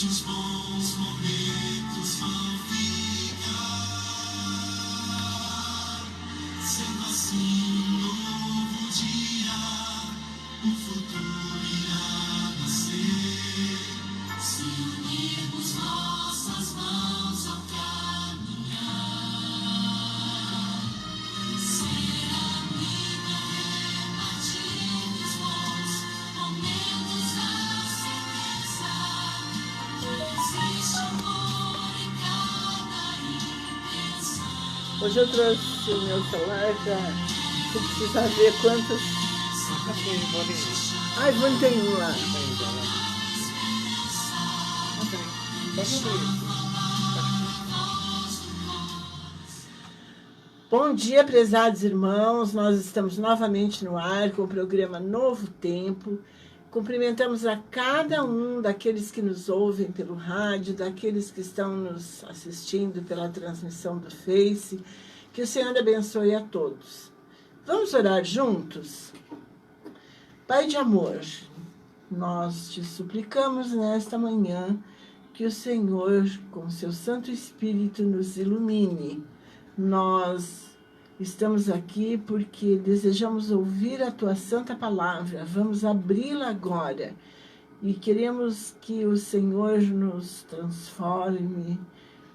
os bons momentos vão ficar, sendo assim um novo dia, um futuro irá nascer. Se unirmos nossas mãos ao caminhar, ser amigo é repartir os bons momentos da certeza que existe amor em cada intenção. Hoje eu trouxe o meu celular para precisar ver quantos... Ah, Ivone tem um lá. Bom dia, prezados irmãos. Nós estamos novamente no ar com o programa Novo Tempo. Cumprimentamos a cada um daqueles que nos ouvem pelo rádio, daqueles que estão nos assistindo pela transmissão do Face. Que o Senhor abençoe a todos. Vamos orar juntos? Pai de amor, nós te suplicamos nesta manhã que o Senhor, com seu Santo Espírito, nos ilumine. Nós estamos aqui porque desejamos ouvir a tua santa palavra. Vamos abri-la agora e queremos que o Senhor nos transforme,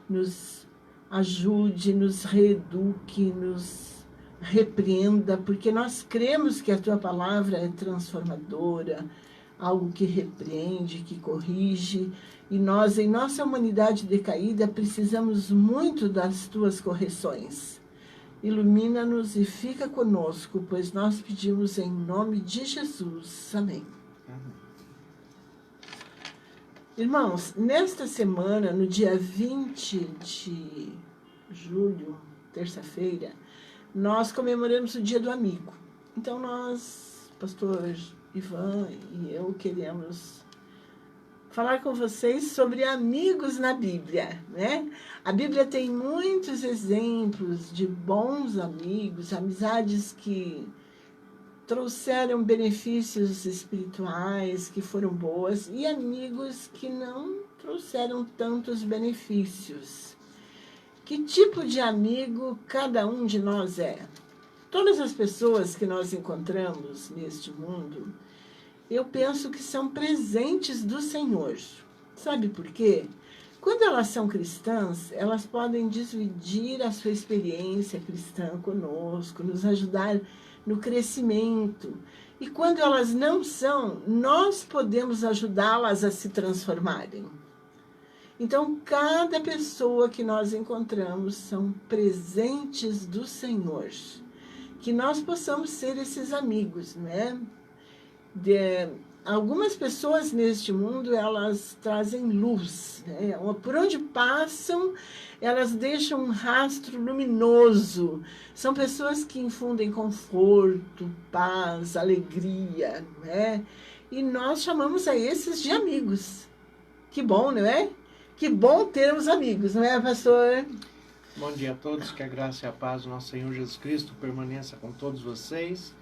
nos ajude, nos reeduque, nos repreenda, porque nós cremos que a tua palavra é transformadora, algo que repreende, que corrige, e nós, em nossa humanidade decaída, precisamos muito das tuas correções. Ilumina-nos e fica conosco, pois nós pedimos em nome de Jesus. Amém. Irmãos, nesta semana, no dia 20 de julho, terça-feira, nós comemoramos o Dia do Amigo. Então nós, pastor Ivan e eu, queremos falar com vocês sobre amigos na Bíblia, né? A Bíblia tem muitos exemplos de bons amigos, amizades que trouxeram benefícios espirituais, que foram boas, e amigos que não trouxeram tantos benefícios. Que tipo de amigo cada um de nós é? Todas as pessoas que nós encontramos neste mundo, eu penso que são presentes do Senhor. Sabe por quê? Quando elas são cristãs, elas podem dividir a sua experiência cristã conosco, nos ajudar no crescimento. E quando elas não são, nós podemos ajudá-las a se transformarem. Então, cada pessoa que nós encontramos são presentes do Senhor. Que nós possamos ser esses amigos, né? Algumas pessoas neste mundo, elas trazem luz, né? Por onde passam, elas deixam um rastro luminoso. São pessoas que infundem conforto, paz, alegria, né? E nós chamamos a esses de amigos. Que bom, não é? Que bom termos amigos, não é, pastor? Bom dia a todos, que a graça e a paz do nosso Senhor Jesus Cristo permaneça com todos vocês.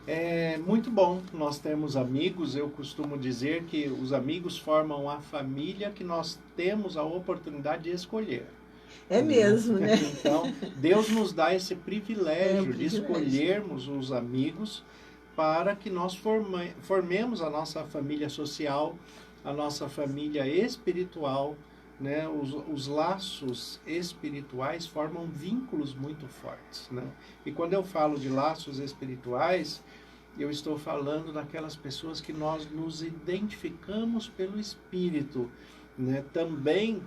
É muito bom nós termos amigos. Eu costumo dizer que os amigos formam a família que nós temos a oportunidade de escolher. É mesmo, né? Então, Deus nos dá esse privilégio de escolhermos os amigos para que nós formemos a nossa família social, a nossa família espiritual, né? Os laços espirituais formam vínculos muito fortes, né? E quando eu falo de laços espirituais, eu estou falando daquelas pessoas que nós nos identificamos pelo Espírito, né? Também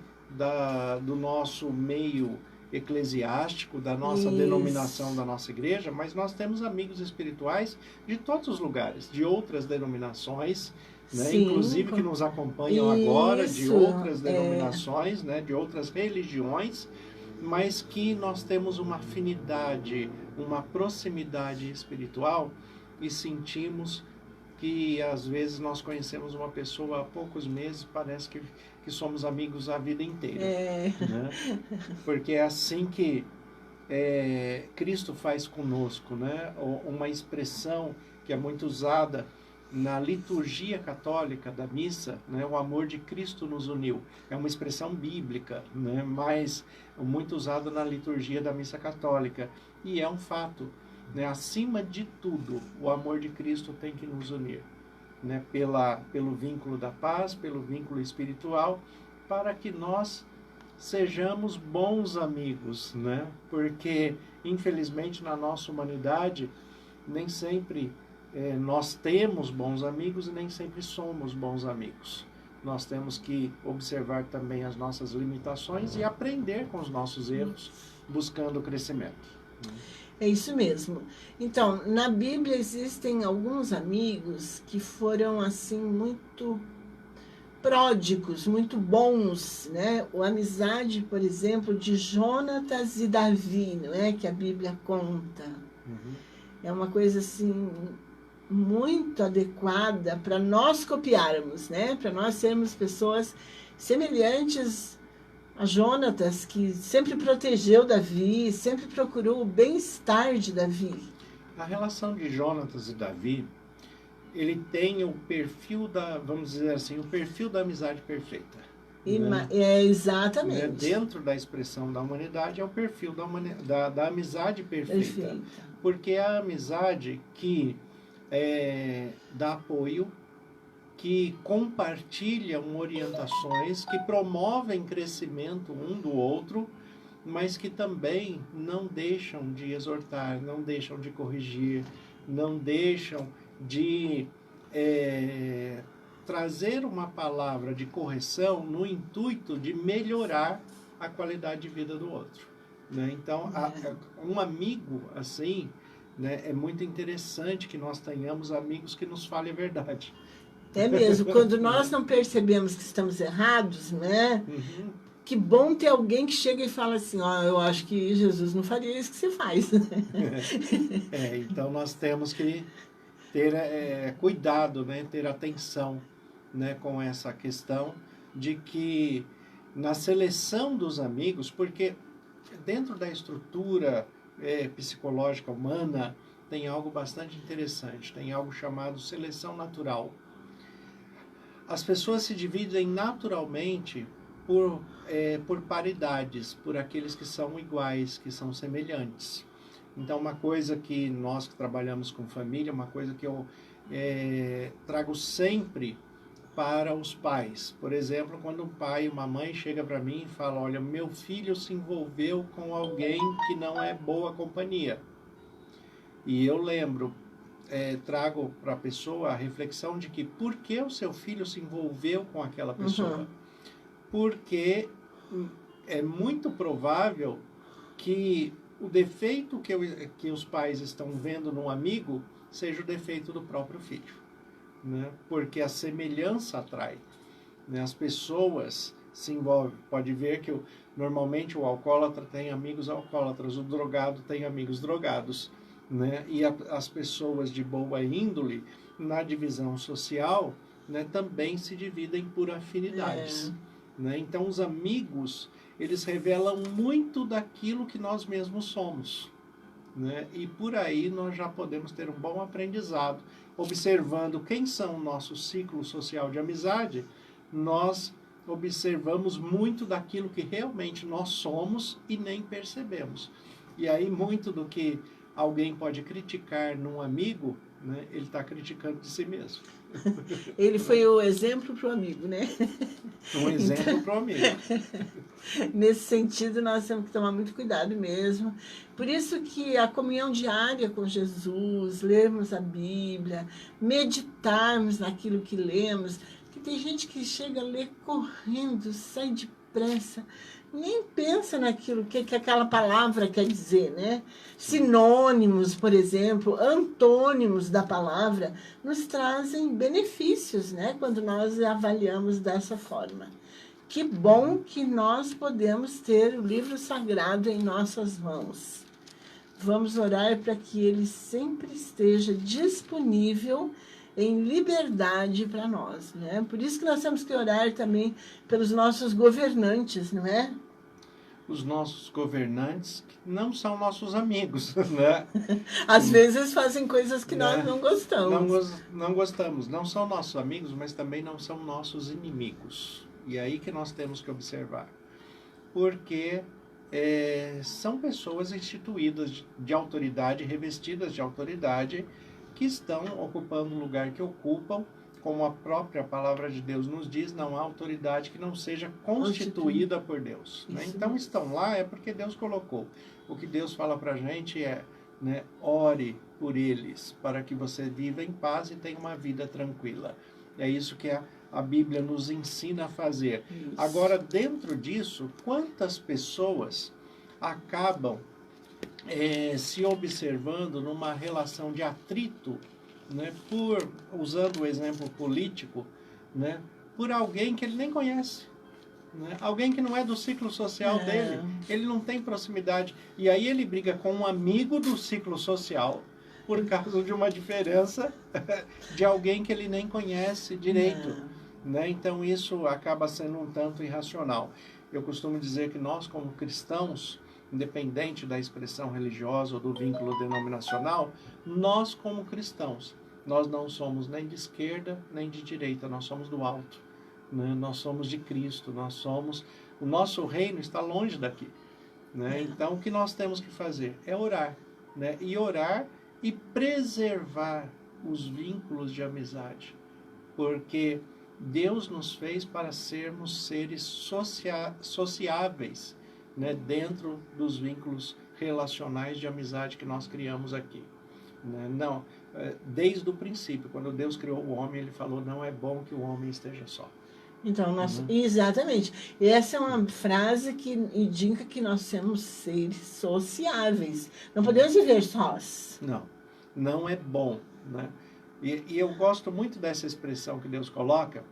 do nosso meio eclesiástico, da nossa denominação, da nossa igreja, mas nós temos amigos espirituais de todos os lugares, de outras denominações, né? Sim, Inclusive que nos acompanham agora de outras denominações, né? De outras religiões, mas que nós temos uma afinidade, uma proximidade espiritual e sentimos que às vezes nós conhecemos uma pessoa há poucos meses, parece que somos amigos a vida inteira. Né? Porque é assim que Cristo faz conosco, né? Uma expressão que é muito usada na liturgia católica da missa, né, o amor de Cristo nos uniu. É uma expressão bíblica, né, mas muito usada na liturgia da missa católica. E é um fato, né, acima de tudo, o amor de Cristo tem que nos unir, né, pelo vínculo da paz, pelo vínculo espiritual, para que nós sejamos bons amigos, né? Porque, infelizmente, na nossa humanidade, nem sempre nós temos bons amigos e nem sempre somos bons amigos. Nós temos que observar também as nossas limitações e aprender com os nossos erros, buscando o crescimento. É isso mesmo. Então, na Bíblia existem alguns amigos que foram, assim, muito pródigos, muito bons, né? A amizade, por exemplo, de Jonatas e Davi, não é? Que a Bíblia conta. É uma coisa, assim, muito adequada para nós copiarmos, né? Para nós sermos pessoas semelhantes a Jonatas, que sempre protegeu Davi, sempre procurou o bem-estar de Davi. A relação de Jonatas e Davi, ele tem o perfil vamos dizer assim, o perfil da amizade perfeita. Né? Exatamente. Né? Dentro da expressão da humanidade, é o perfil da amizade perfeita. Porque é a amizade que dá apoio, que compartilham orientações, que promovem crescimento um do outro, mas que também não deixam de exortar, não deixam de corrigir, não deixam de trazer uma palavra de correção no intuito de melhorar a qualidade de vida do outro. Né? Então, um amigo assim, né, é muito interessante que nós tenhamos amigos que nos falem a verdade. É mesmo, quando nós não percebemos que estamos errados, né? Que bom ter alguém que chega e fala assim, eu acho que Jesus não faria isso que você faz. Então nós temos que ter cuidado, né? Ter atenção, né? Com essa questão de que na seleção dos amigos, porque dentro da estrutura psicológica humana tem algo bastante interessante, tem algo chamado seleção natural. As pessoas se dividem naturalmente por paridades, por aqueles que são iguais, que são semelhantes. Então, uma coisa que nós que trabalhamos com família, uma coisa que eu trago sempre para os pais. Por exemplo, quando um pai e uma mãe chega para mim e fala, olha, meu filho se envolveu com alguém que não é boa companhia. E eu lembro, trago para a pessoa a reflexão de que por que o seu filho se envolveu com aquela pessoa? Porque é muito provável que o defeito que os pais estão vendo num amigo seja o defeito do próprio filho. Né? Porque a semelhança atrai. Né? As pessoas se envolvem. Pode ver que normalmente o alcoólatra tem amigos alcoólatras, o drogado tem amigos drogados. Né? E as pessoas de boa índole, na divisão social, né, também se dividem por afinidades. Né? Então, os amigos, eles revelam muito daquilo que nós mesmos somos. Né? E por aí nós já podemos ter um bom aprendizado. Observando quem são o nosso ciclo social de amizade, nós observamos muito daquilo que realmente nós somos e nem percebemos. E aí, muito do que alguém pode criticar num amigo, né, ele está criticando de si mesmo. Ele foi o exemplo para o amigo, né? Um exemplo para o amigo. Nesse sentido, nós temos que tomar muito cuidado mesmo. Por isso que a comunhão diária com Jesus, lermos a Bíblia, meditarmos naquilo que lemos, porque tem gente que chega a ler correndo, sai depressa, nem pensa naquilo que aquela palavra quer dizer, né? Sinônimos, por exemplo, antônimos da palavra, nos trazem benefícios, né? Quando nós avaliamos dessa forma. Que bom que nós podemos ter o livro sagrado em nossas mãos. Vamos orar para que ele sempre esteja disponível em liberdade para nós, né? Por isso que nós temos que orar também pelos nossos governantes, não é? os nossos governantes, que não são nossos amigos, né? Às vezes fazem coisas que nós não gostamos. Não gostamos, não são nossos amigos, mas também não são nossos inimigos. E é aí que nós temos que observar. Porque são pessoas instituídas de autoridade, revestidas de autoridade, que estão ocupando o lugar que ocupam, como a própria palavra de Deus nos diz, não há autoridade que não seja constituída por Deus. Né? Então estão lá é porque Deus colocou. O que Deus fala para a gente é, né, ore por eles, para que você viva em paz e tenha uma vida tranquila. É isso que a Bíblia nos ensina a fazer. Isso. Agora, dentro disso, quantas pessoas acabam se observando numa relação de atrito, né, usando o exemplo político, né, por alguém que ele nem conhece, né, alguém que não é do ciclo social dele, ele não tem proximidade, e aí ele briga com um amigo do ciclo social por causa de uma diferença de alguém que ele nem conhece direito, né? Então isso acaba sendo um tanto irracional. Eu costumo dizer que nós, como cristãos, independente da expressão religiosa ou do vínculo denominacional, nós como cristãos, nós não somos nem de esquerda nem de direita, nós somos do alto, né? Nós somos de Cristo, o nosso reino está longe daqui, né? Então o que nós temos que fazer é orar, né? E orar e preservar os vínculos de amizade, porque Deus nos fez para sermos seres sociáveis, né, dentro dos vínculos relacionais de amizade que nós criamos aqui. Né? Não, desde o princípio, quando Deus criou o homem, ele falou, não é bom que o homem esteja só. Então, exatamente. E essa é uma frase que indica que nós somos seres sociáveis. Não podemos viver sós. Não é bom, né? E eu gosto muito dessa expressão que Deus coloca,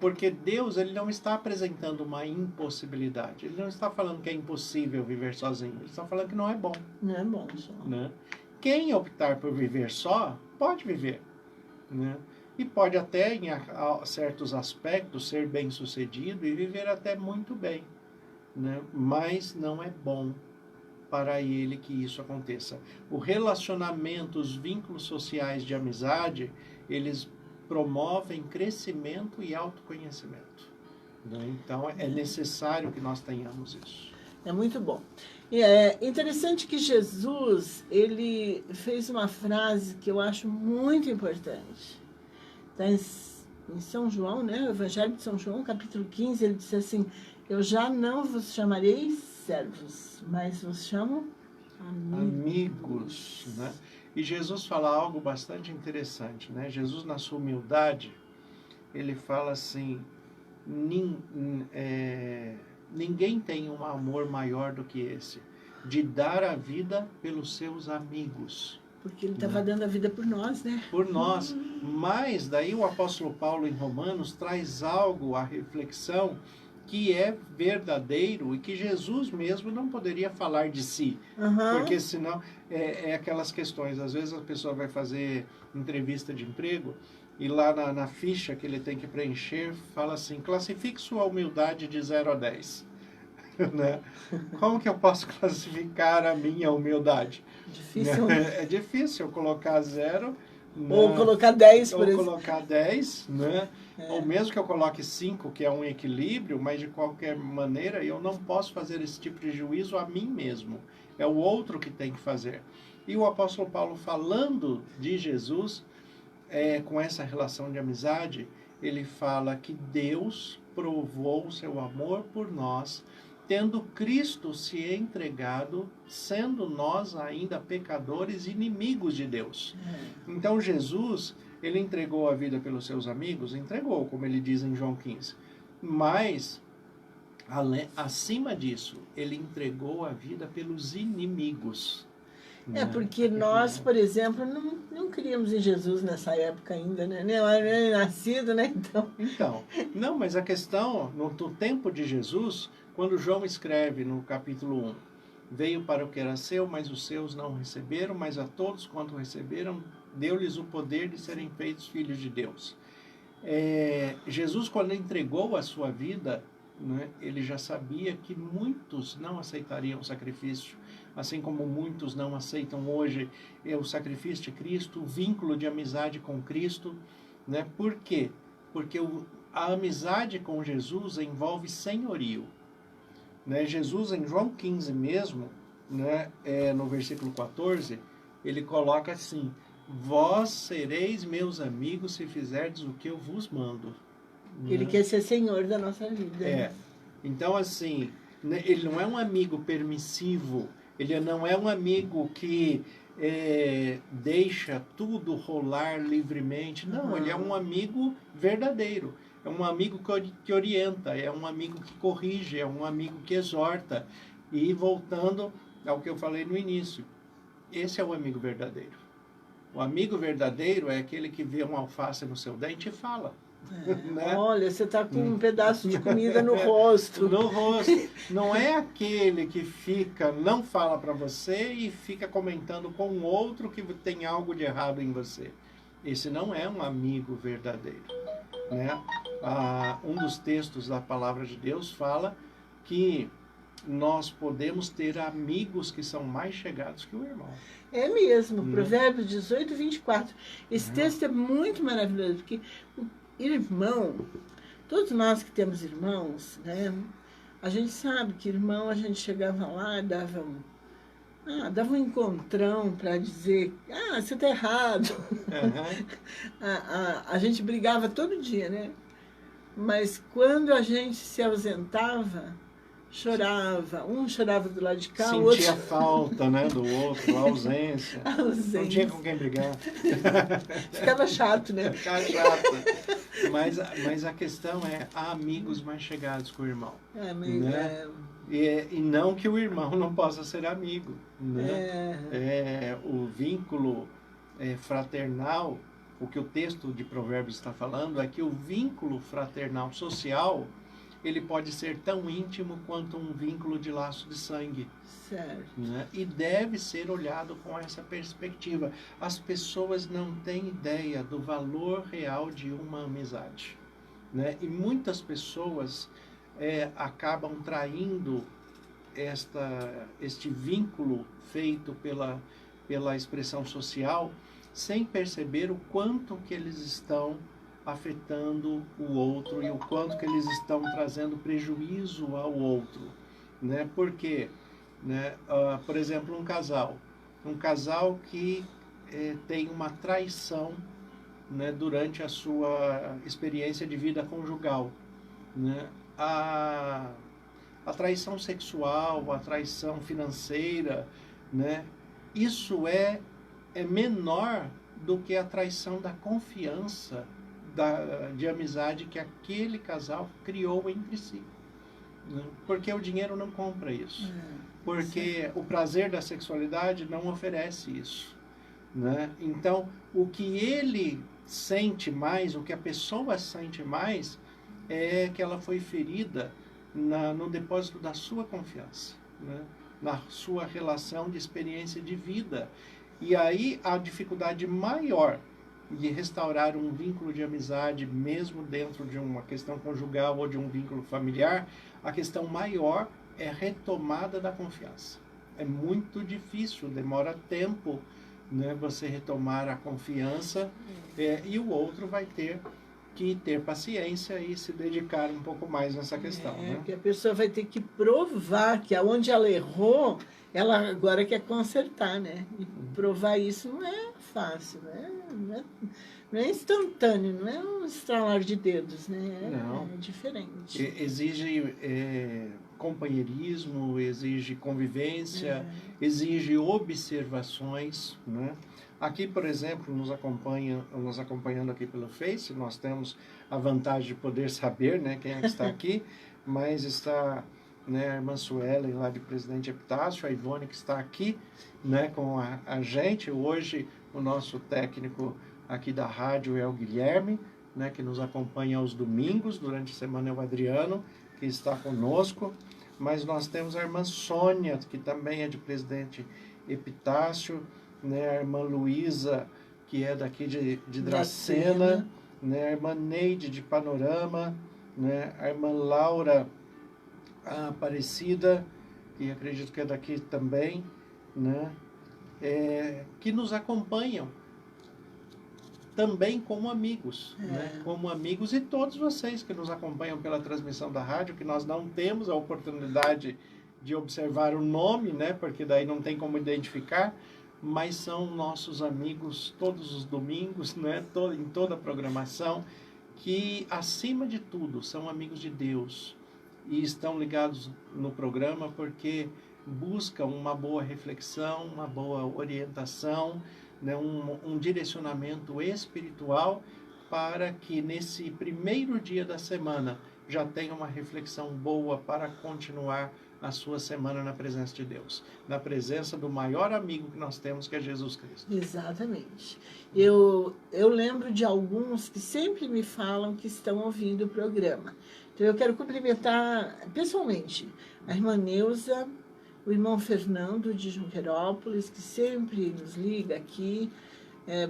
porque Deus, ele não está apresentando uma impossibilidade. Ele não está falando que é impossível viver sozinho. Ele está falando que não é bom. Não é bom só. Né? Quem optar por viver só, pode viver. Né? E pode até, em certos aspectos, ser bem-sucedido e viver até muito bem. Né? Mas não é bom para ele que isso aconteça. O relacionamento, os vínculos sociais de amizade, eles promovem crescimento e autoconhecimento. Né? Então, é necessário que nós tenhamos isso. É muito bom. E é interessante que Jesus, ele fez uma frase que eu acho muito importante. Está em São João, né? O Evangelho de São João, capítulo 15, ele disse assim, eu já não vos chamarei servos, mas vos chamo amigos. Né? E Jesus fala algo bastante interessante, né? Jesus, na sua humildade, ele fala assim, ninguém tem um amor maior do que esse, de dar a vida pelos seus amigos. Porque ele estava dando a vida por nós, né? Por nós. Mas daí o apóstolo Paulo, em Romanos, traz algo à reflexão que é verdadeiro e que Jesus mesmo não poderia falar de si. Porque senão é aquelas questões. Às vezes a pessoa vai fazer entrevista de emprego e lá na ficha que ele tem que preencher fala assim, classifique sua humildade de 0 a 10. Né? Como que eu posso classificar a minha humildade? Difícil. É difícil eu colocar 0. Ou colocar 10, por exemplo. Ou colocar 10, né? Ou mesmo que eu coloque 5, que é um equilíbrio, mas de qualquer maneira eu não posso fazer esse tipo de juízo a mim mesmo. É o outro que tem que fazer. E o apóstolo Paulo, falando de Jesus, com essa relação de amizade, ele fala que Deus provou o seu amor por nós, tendo Cristo se entregado, sendo nós ainda pecadores, inimigos de Deus. Então Jesus, ele entregou a vida pelos seus amigos, entregou, como ele diz em João 15. Mas, acima disso, ele entregou a vida pelos inimigos. Porque nós, por exemplo, não criamos em Jesus nessa época ainda, né? Nem era nascido, né? Então, não, mas a questão, no tempo de Jesus, quando João escreve no capítulo 1, veio para o que era seu, mas os seus não receberam, mas a todos quanto receberam, deu-lhes o poder de serem feitos filhos de Deus. Jesus, quando entregou a sua vida né, ele já sabia que muitos não aceitariam o sacrifício, assim como muitos não aceitam hoje o sacrifício de Cristo, o vínculo de amizade com Cristo, né? Por quê? Porque a amizade com Jesus envolve senhorio, né? Jesus, em João 15 mesmo, né, no versículo 14, ele coloca assim: vós sereis meus amigos se fizerdes o que eu vos mando. Ele quer ser senhor da nossa vida. É. Então, assim, né, ele não é um amigo permissivo, ele não é um amigo que deixa tudo rolar livremente. Não, ele é um amigo verdadeiro. É um amigo que orienta, é um amigo que corrige, é um amigo que exorta. E voltando ao que eu falei no início, esse é o amigo verdadeiro. O amigo verdadeiro é aquele que vê uma alface no seu dente e fala. Né? Olha, você está com um pedaço de comida no rosto. No rosto. Não é aquele que não fala para você e fica comentando com o outro que tem algo de errado em você. Esse não é um amigo verdadeiro. Né? Um dos textos da palavra de Deus fala que nós podemos ter amigos que são mais chegados que o irmão. É mesmo, Provérbios 18, 24. Esse texto é muito maravilhoso, porque o irmão, todos nós que temos irmãos, né, a gente sabe que irmão, a gente chegava lá e dava um encontrão para dizer, você está errado. A gente brigava todo dia, né? Mas quando a gente se ausentava, chorava. Um chorava do lado de cá, o outro... Sentia falta, né, do outro, a ausência. Não tinha com quem brigar. Ficava chato, né? Ficava chato. Mas a questão há amigos mais chegados que o irmão. Né? E não que o irmão não possa ser amigo. Né? O vínculo fraternal, o que o texto de Provérbios está falando é que o vínculo fraternal social, ele pode ser tão íntimo quanto um vínculo de laço de sangue. Certo. Né? E deve ser olhado com essa perspectiva. As pessoas não têm ideia do valor real de uma amizade. Né? E muitas pessoas acabam traindo este vínculo feito pela expressão social, sem perceber o quanto que eles estão afetando o outro e o quanto que eles estão trazendo prejuízo ao outro, né? Porque, né, por exemplo, um casal que tem uma traição, né, durante a sua experiência de vida conjugal, né? A traição sexual, a traição financeira, né? Isso é menor do que a traição da confiança, de amizade que aquele casal criou entre si. Né? Porque o dinheiro não compra isso. Porque o prazer da sexualidade não oferece isso. Né? Então, o que ele sente mais, o que a pessoa sente mais, é que ela foi ferida no depósito da sua confiança, né? Na sua relação de experiência de vida. E aí a dificuldade maior de restaurar um vínculo de amizade, mesmo dentro de uma questão conjugal ou de um vínculo familiar, a questão maior é a retomada da confiança. É muito difícil, demora tempo, né, você retomar a confiança, e o outro vai ter que ter paciência e se dedicar um pouco mais nessa questão. Né? Porque a pessoa vai ter que provar que aonde ela errou, ela agora quer consertar, né? E provar isso não é fácil, né? Não é instantâneo, não é um estralar de dedos, né? É diferente. Exige companheirismo, exige convivência, exige observações, né? Aqui, por exemplo, nos acompanhando aqui pelo Face, nós temos a vantagem de poder saber, né, quem é que está aqui, mas está, né, a irmã Suelen, lá de Presidente Epitácio, a Ivone, que está aqui, né, com a gente. Hoje, o nosso técnico aqui da rádio é o Guilherme, né, que nos acompanha aos domingos, durante a semana é o Adriano, que está conosco, mas nós temos a irmã Sônia, que também é de Presidente Epitácio, né, a irmã Luísa, que é daqui de Dracena, né, a irmã Neide de Panorama, né, a irmã Laura a Aparecida, e acredito que é daqui também, né? Que nos acompanham também como amigos, né? Como amigos, e todos vocês que nos acompanham pela transmissão da rádio, que nós não temos a oportunidade de observar o nome, né? Porque daí não tem como identificar, mas são nossos amigos todos os domingos, né? Em toda a programação, que acima de tudo são amigos de Deus e estão ligados no programa porque buscam uma boa reflexão, uma boa orientação, né, um direcionamento espiritual, para que nesse primeiro dia da semana já tenha uma reflexão boa para continuar a sua semana na presença de Deus, na presença do maior amigo que nós temos, que é Jesus Cristo. Exatamente. Eu lembro de alguns que sempre me falam que estão ouvindo o programa. Então eu quero cumprimentar pessoalmente a irmã Neuza, o irmão Fernando de Junquerópolis, que sempre nos liga aqui.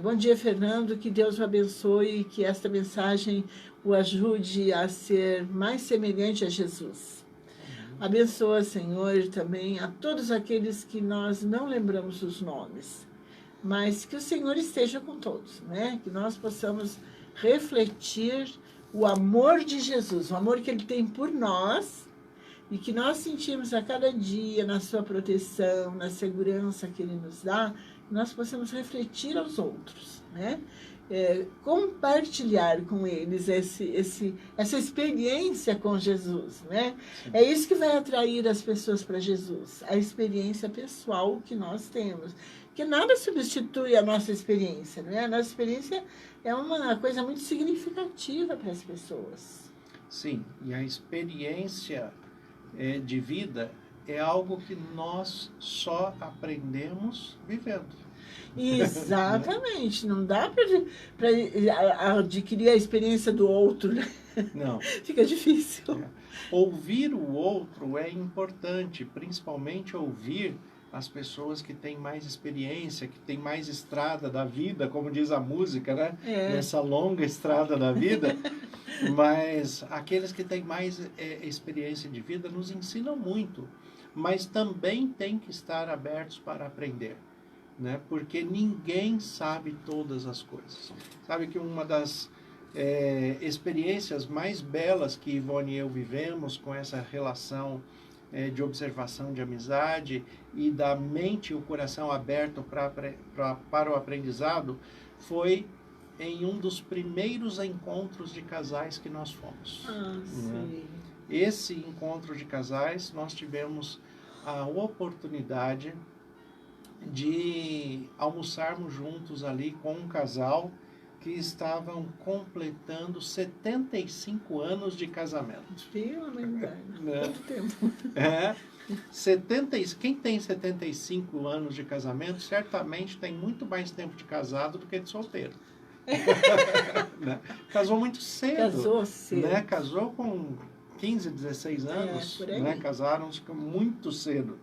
Bom dia, Fernando, que Deus o abençoe e que esta mensagem o ajude a ser mais semelhante a Jesus. Abençoa, Senhor, também a todos aqueles que nós não lembramos os nomes, mas que o Senhor esteja com todos, né? Que nós possamos refletir o amor de Jesus, o amor que Ele tem por nós, e que nós sentimos a cada dia na sua proteção, na segurança que Ele nos dá, nós possamos refletir aos outros, né? Compartilhar com eles essa experiência com Jesus, né? Sim. É isso que vai atrair as pessoas para Jesus, a experiência pessoal que nós temos. Que nada substitui a nossa experiência, né? A nossa experiência é uma coisa muito significativa para as pessoas. Sim, e a experiência de vida é algo que nós só aprendemos vivendo. Exatamente, não dá para adquirir a experiência do outro, né? Não. Fica difícil. Ouvir o outro é importante, principalmente ouvir as pessoas que têm mais experiência, que têm mais estrada da vida, como diz a música, né? Nessa longa estrada da vida. Mas aqueles que têm mais experiência de vida nos ensinam muito, mas também têm que estar abertos para aprender, né? Porque ninguém sabe todas as coisas. Sabe que uma das experiências mais belas que Ivone e eu vivemos com essa relação de observação, de amizade e da mente e o coração aberto para o aprendizado foi em um dos primeiros encontros de casais que nós fomos. Sim. Esse encontro de casais, nós tivemos a oportunidade de almoçarmos juntos ali com um casal que estavam completando 75 anos de casamento. Pelo menos, quanto tempo? Quem tem 75 anos de casamento, certamente tem muito mais tempo de casado do que de solteiro. Né? Casou muito cedo. Casou cedo. Né? Casou com 15, 16 anos. Né? Casaram-se muito cedo.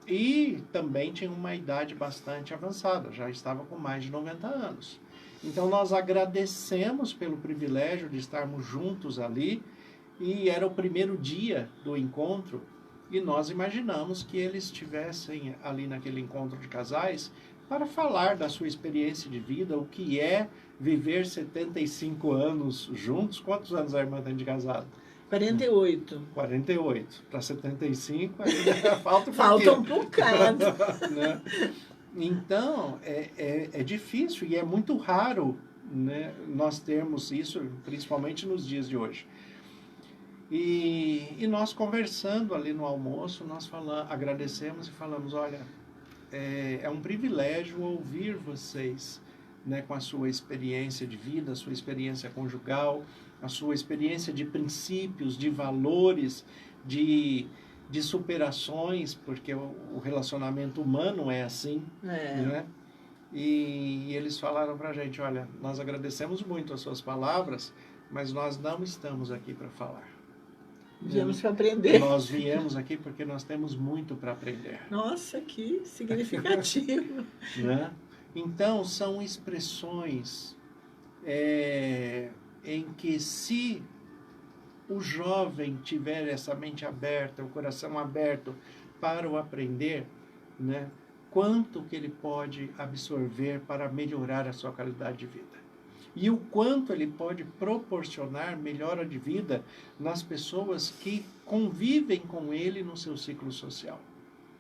E também tinha uma idade bastante avançada, já estava com mais de 90 anos. Então nós agradecemos pelo privilégio de estarmos juntos ali, e era o primeiro dia do encontro, e nós imaginamos que eles estivessem ali naquele encontro de casais para falar da sua experiência de vida, o que é viver 75 anos juntos. Quantos anos a irmã tem de casado? 48. 48. Para 75 ainda falta um bocado. Né? Então, é difícil e é muito raro, né, nós termos isso, principalmente nos dias de hoje. E nós conversando ali no almoço, nós agradecemos e falamos, olha, é um privilégio ouvir vocês, né, com a sua experiência de vida, a sua experiência conjugal, a sua experiência de princípios, de valores, de superações, porque o relacionamento humano é assim, né? E eles falaram pra gente, olha, nós agradecemos muito as suas palavras, mas nós não estamos aqui para falar. Viemos para aprender. Nós viemos aqui porque nós temos muito para aprender. Nossa, que significativo. Né? Então, são expressões em que, se o jovem tiver essa mente aberta, o coração aberto para o aprender, né, quanto que ele pode absorver para melhorar a sua qualidade de vida. E o quanto ele pode proporcionar melhora de vida nas pessoas que convivem com ele no seu ciclo social,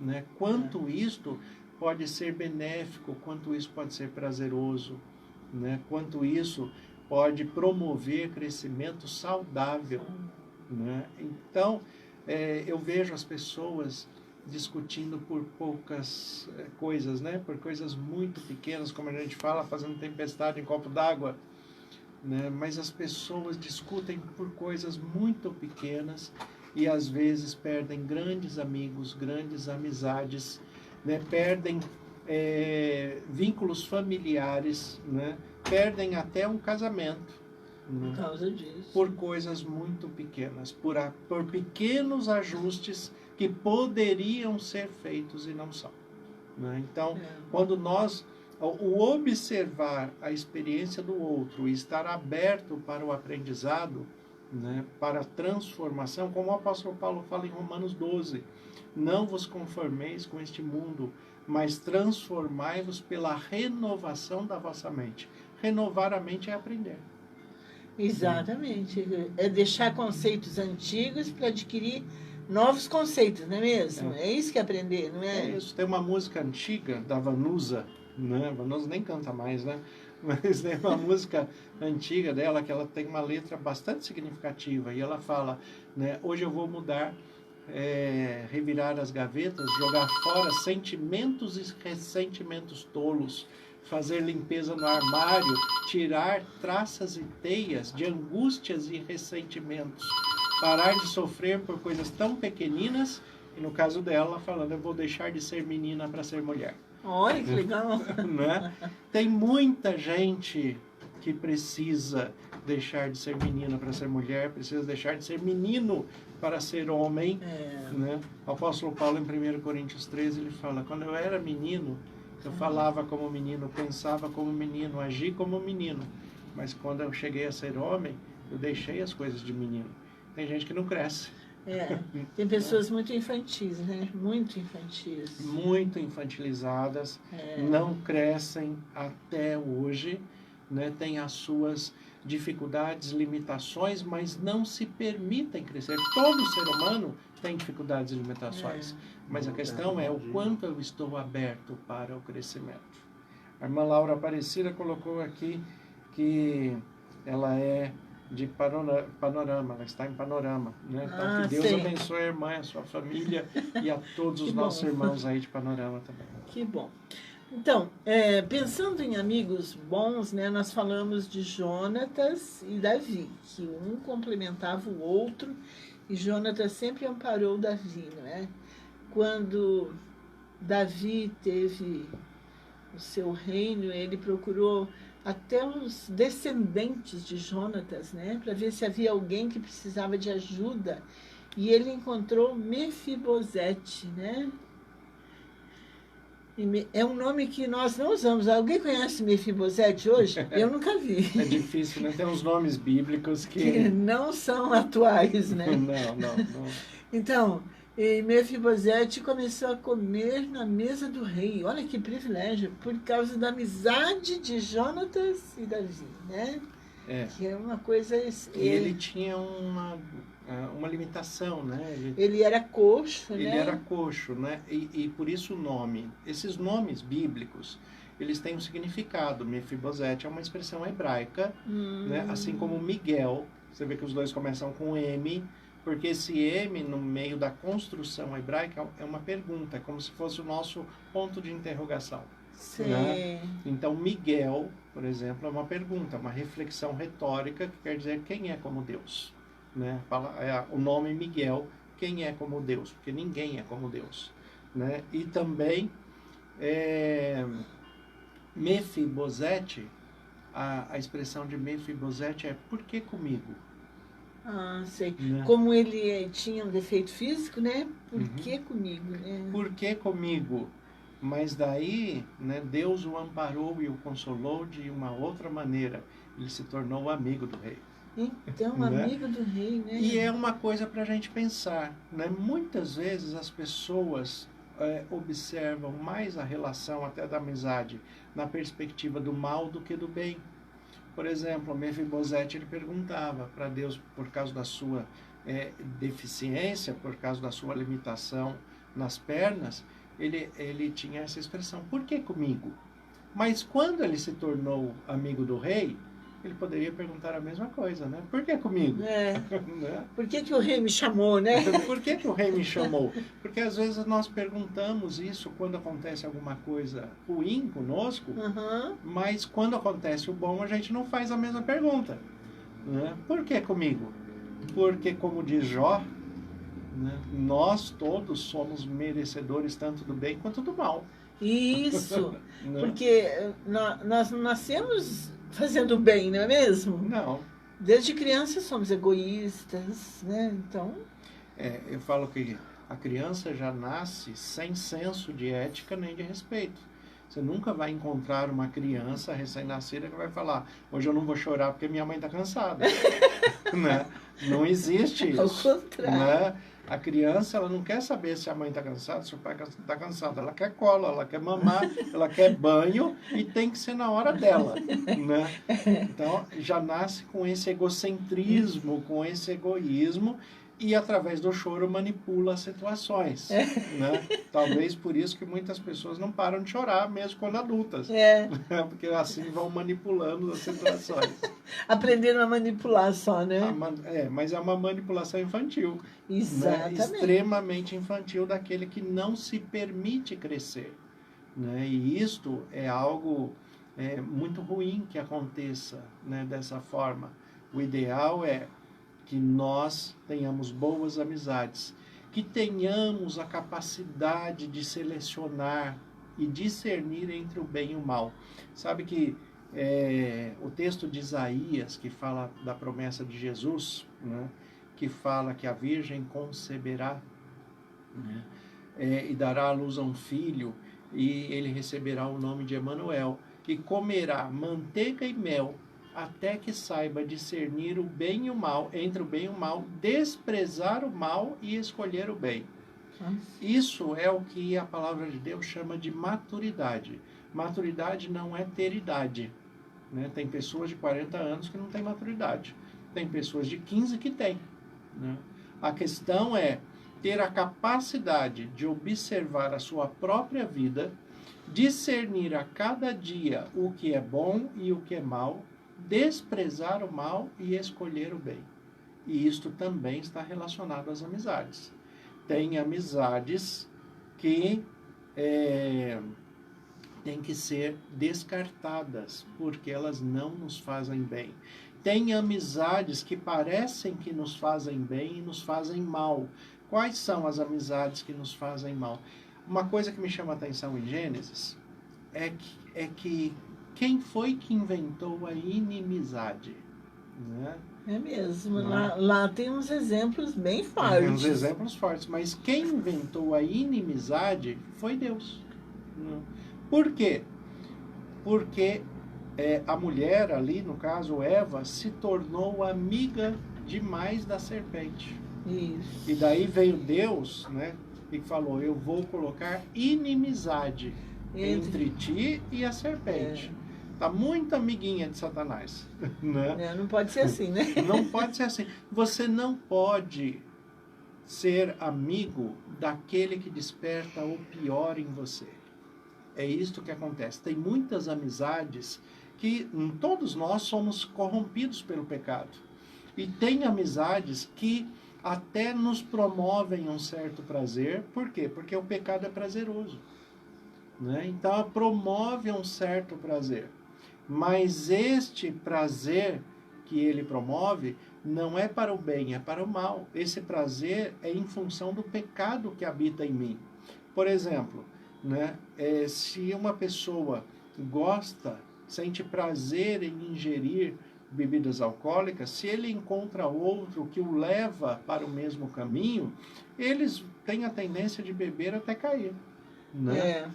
né? Quanto isto pode ser benéfico, quanto isso pode ser prazeroso, né? Quanto isso pode promover crescimento saudável, né? Então, eu vejo as pessoas discutindo por poucas coisas, né? Por coisas muito pequenas, como a gente fala, fazendo tempestade em copo d'água, né? Mas as pessoas discutem por coisas muito pequenas e às vezes perdem grandes amigos, grandes amizades, né? Perdem vínculos familiares, né? Perdem até um casamento, né? Por causa disso. Por coisas muito pequenas, por pequenos ajustes que poderiam ser feitos e não são, né? Então, quando nós, o observar a experiência do outro e estar aberto para o aprendizado, né, para a transformação, como o apóstolo Paulo fala em Romanos 12, não vos conformeis com este mundo, mas transformai-vos pela renovação da vossa mente. Renovar a mente é aprender. Exatamente. É deixar conceitos antigos para adquirir novos conceitos, não é mesmo? É isso que é aprender, não é? É isso. Tem uma música antiga da Vanusa, né? Vanusa nem canta mais, né? Mas tem uma música antiga dela que ela tem uma letra bastante significativa e ela fala, né? Hoje eu vou mudar, revirar as gavetas, jogar fora sentimentos e ressentimentos tolos, fazer limpeza no armário, tirar traças e teias de angústias e ressentimentos, parar de sofrer por coisas tão pequeninas, e no caso dela, falando, eu vou deixar de ser menina para ser mulher. Olha que legal. Né? Tem muita gente que precisa deixar de ser menina para ser mulher, precisa deixar de ser menino para ser homem. Né? O apóstolo Paulo, em 1 Coríntios 13, ele fala, quando eu era menino, eu falava como menino, pensava como menino, agi como menino. Mas quando eu cheguei a ser homem, eu deixei as coisas de menino. Tem gente que não cresce. Tem pessoas muito infantis, né? Muito infantis. Muito infantilizadas, não crescem até hoje, né? Tem as suas dificuldades, limitações, mas não se permitem crescer. Todo ser humano tem dificuldades e limitações, mas a questão é o quanto eu estou aberto para o crescimento. A irmã Laura Aparecida colocou aqui que ela é de Panorama, ela está em Panorama, né? Então, que Deus abençoe a irmã, a sua família e a todos os nossos irmãos aí de Panorama também. Que bom. Então, pensando em amigos bons, né, nós falamos de Jonatas e Davi, que um complementava o outro, e Jonatas sempre amparou Davi, não é? Quando Davi teve o seu reino, ele procurou até os descendentes de Jonatas, né, para ver se havia alguém que precisava de ajuda, e ele encontrou Mefibosete, né? É um nome que nós não usamos. Alguém conhece Mefibosete hoje? Eu nunca vi. É difícil, né? Tem uns nomes bíblicos que não são atuais, né? Não. Então, Mefibosete começou a comer na mesa do rei. Olha que privilégio, por causa da amizade de Jonatas e Davi, né? Que é uma coisa... Ele tinha uma limitação, né? Ele era coxo, né? Ele era coxo, né? E por isso o nome. Esses nomes bíblicos, eles têm um significado. Mefibosete é uma expressão hebraica, né? Assim como Miguel. Você vê que os dois começam com M, porque esse M, no meio da construção hebraica, é uma pergunta, é como se fosse o nosso ponto de interrogação. Sim. Né? Então, Miguel, por exemplo, é uma pergunta, uma reflexão retórica que quer dizer quem é como Deus. Né? O nome Miguel, quem é como Deus? Porque ninguém é como Deus. Né? E também, Mefibosete, a expressão de Mefibosete é por que comigo? Ah, sei. Né? Como ele tinha um defeito físico, né? Por que comigo? Né? Por que comigo? Mas daí, né, Deus o amparou e o consolou de uma outra maneira. Ele se tornou amigo do rei. Então, Né? amigo do rei, né? E é uma coisa para a gente pensar, né? Muitas vezes as pessoas observam mais a relação até da amizade na perspectiva do mal do que do bem. Por exemplo, Mefibosete, ele perguntava para Deus, por causa da sua deficiência, por causa da sua limitação nas pernas, ele tinha essa expressão, por que comigo? Mas quando ele se tornou amigo do rei, ele poderia perguntar a mesma coisa, né? Por que comigo? É. Né? Por que o rei me chamou, né? Por que o rei me chamou? Porque às vezes nós perguntamos isso quando acontece alguma coisa ruim conosco, Uhum. mas quando acontece o bom, a gente não faz a mesma pergunta. Né? Por que comigo? Porque, como diz Jó, né, nós todos somos merecedores tanto do bem quanto do mal. Isso. Né? Porque nós não nascemos fazendo bem, não é mesmo? Não. Desde criança somos egoístas, né? Então, Eu falo que a criança já nasce sem senso de ética nem de respeito. Você nunca vai encontrar uma criança recém-nascida que vai falar, hoje eu não vou chorar porque minha mãe está cansada. Né? Não existe isso. ao contrário. Né? A criança, ela não quer saber se a mãe está cansada, se o pai está cansado. Ela quer cola, ela quer mamar, ela quer banho e tem que ser na hora dela. Né? Então, já nasce com esse egocentrismo, com esse egoísmo e, através do choro, manipula as situações. Né? Talvez por isso que muitas pessoas não param de chorar, mesmo quando adultas. Porque assim vão manipulando as situações. Aprenderam a manipular só, né? Mas é uma manipulação infantil. Exatamente. Né? Extremamente infantil daquele que não se permite crescer. Né? E isto é algo muito ruim que aconteça, né, dessa forma. O ideal é que nós tenhamos boas amizades, que tenhamos a capacidade de selecionar e discernir entre o bem e o mal. Sabe que o texto de Isaías, que fala da promessa de Jesus, né, que fala que a Virgem conceberá, né, e dará à luz a um filho, e ele receberá o nome de Emanuel, e comerá manteiga e mel, até que saiba discernir o bem e o mal, entre o bem e o mal, desprezar o mal e escolher o bem. Isso é o que a palavra de Deus chama de maturidade. Maturidade não é ter idade. Né? Tem pessoas de 40 anos que não têm maturidade. Tem pessoas de 15 que têm. Né? A questão é ter a capacidade de observar a sua própria vida, discernir a cada dia o que é bom e o que é mal, desprezar o mal e escolher o bem. E isto também está relacionado às amizades. Tem amizades que têm que ser descartadas, porque elas não nos fazem bem. Tem amizades que parecem que nos fazem bem e nos fazem mal. Quais são as amizades que nos fazem mal? Uma coisa que me chama a atenção em Gênesis é que quem foi que inventou a inimizade? Né? É mesmo. Lá tem uns exemplos bem fortes. Tem uns exemplos fortes, mas quem inventou a inimizade foi Deus. Né? Por quê? Porque a mulher ali, no caso Eva, se tornou amiga demais da serpente. Isso. E daí veio Deus, né, e falou, eu vou colocar inimizade entre ti e a serpente. Tá muito amiguinha de Satanás. Né? Não pode ser assim, né? Não pode ser assim. Você não pode ser amigo daquele que desperta o pior em você. É isto que acontece. Tem muitas amizades que todos nós somos corrompidos pelo pecado. E tem amizades que até nos promovem um certo prazer. Por quê? Porque o pecado é prazeroso. Né? Então, promove um certo prazer. Mas este prazer que ele promove não é para o bem, é para o mal. Esse prazer é em função do pecado que habita em mim. Por exemplo, né, se uma pessoa sente prazer em ingerir bebidas alcoólicas, se ele encontra outro que o leva para o mesmo caminho, eles têm a tendência de beber até cair. Né?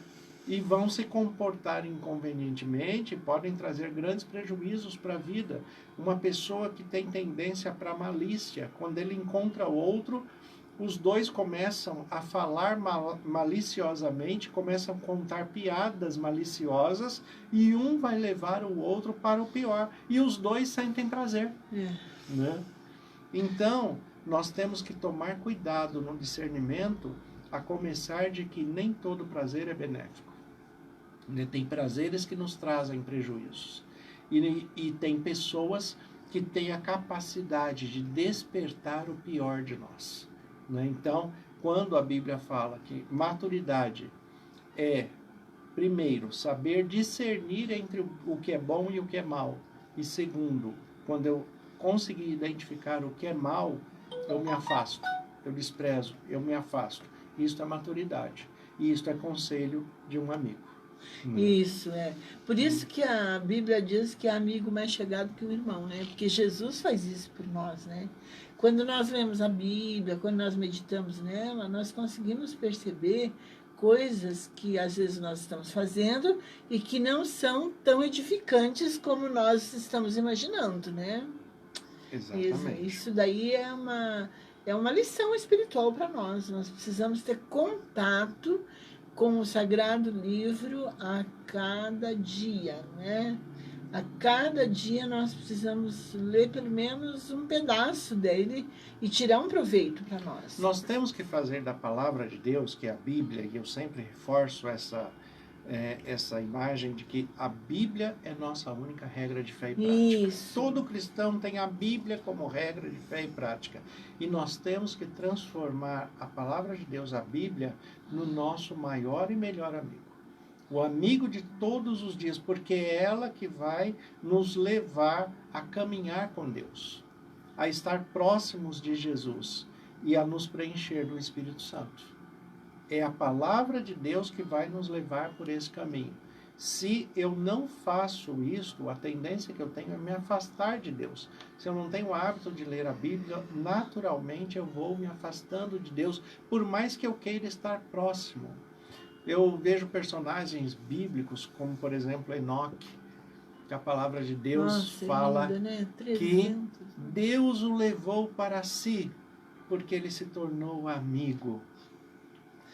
e vão se comportar inconvenientemente, podem trazer grandes prejuízos para a vida. Uma pessoa que tem tendência para malícia, quando ele encontra outro, os dois começam a falar maliciosamente, começam a contar piadas maliciosas, e um vai levar o outro para o pior, e os dois sentem prazer. Né? Então, nós temos que tomar cuidado no discernimento, a começar de que nem todo prazer é benéfico. Tem prazeres que nos trazem prejuízos. E tem pessoas que têm a capacidade de despertar o pior de nós. Né? Então, quando a Bíblia fala que maturidade é, primeiro, saber discernir entre o que é bom e o que é mal. E segundo, quando eu conseguir identificar o que é mal, eu me afasto, eu desprezo, eu me afasto. Isto é maturidade. E isto é conselho de um amigo. Isso, é. Por isso que a Bíblia diz que é amigo mais chegado que o irmão, né? Porque Jesus faz isso por nós, né? Quando nós lemos a Bíblia, quando nós meditamos nela, nós conseguimos perceber coisas que às vezes nós estamos fazendo e que não são tão edificantes como nós estamos imaginando, né? Exatamente. Isso daí é uma lição espiritual para nós. Nós precisamos ter contato com o Sagrado Livro a cada dia, né? A cada dia nós precisamos ler pelo menos um pedaço dele e tirar um proveito para nós. Nós temos que fazer da palavra de Deus, que é a Bíblia, e eu sempre reforço essa imagem de que a Bíblia é nossa única regra de fé e prática. Isso. Todo cristão tem a Bíblia como regra de fé e prática. E nós temos que transformar a palavra de Deus, a Bíblia, no nosso maior e melhor amigo. O amigo de todos os dias, porque é ela que vai nos levar a caminhar com Deus, a estar próximos de Jesus e a nos preencher do Espírito Santo. É a palavra de Deus que vai nos levar por esse caminho. Se eu não faço isto, a tendência que eu tenho é me afastar de Deus. Se eu não tenho o hábito de ler a Bíblia, naturalmente eu vou me afastando de Deus, por mais que eu queira estar próximo. Eu vejo personagens bíblicos, como por exemplo Enoque, que a palavra de Deus fala ainda, né? 300, que Deus o levou para si, porque ele se tornou amigo.